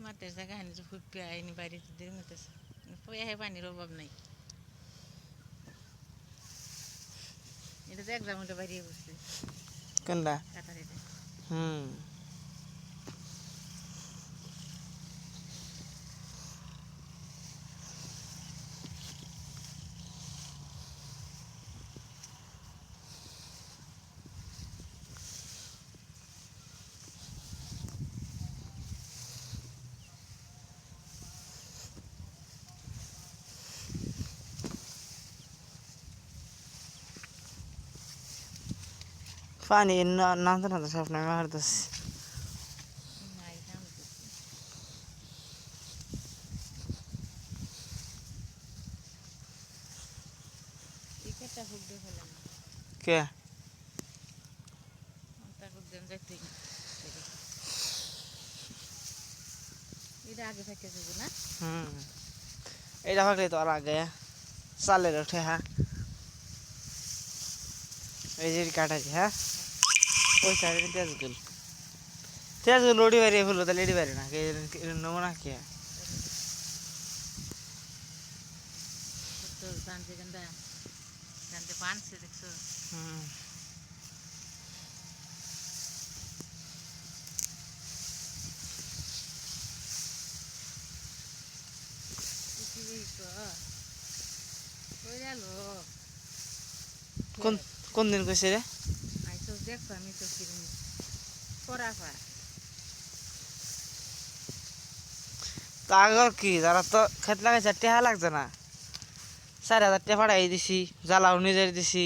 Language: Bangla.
মাঠের জায়গা হানি ফুটপে আইনি বাড়িতে দেরি মতেছে পয়া হে পানির অভাব নাই এটা তো একদম উল্টো বাড়িয়ে বসছে কোনটা কাটার এটা হুম পানি নামতে নামতে সব নামে হারতেছে নাই দাম টিকেটটা হুক দিয়ে ফেলেন কে তা হুক দেন যাইতে এটা আগে থেকে যাবো না হুম এইটা ভাগলে তো আর আগে চালের ওঠে হ্যাঁ এই যে কাটাছি হ্যাঁ ওই সাইডে তেজগুল ওডি বাড়ি ফুল তাহলে এডি বাড়ি না নেবো না কে তো জানতে গেন্দা জানতে পানছে দেখছো হুম কোন কোন দিন কইছে রে আইসো দেখছো আমি তো কিরম করা পায় তা আগর কি যারা তো খেত লাগাইছে টেহা লাগছে না 4,000 টাকা পাঠাই দিছি জ্বালাও নিজের দিছি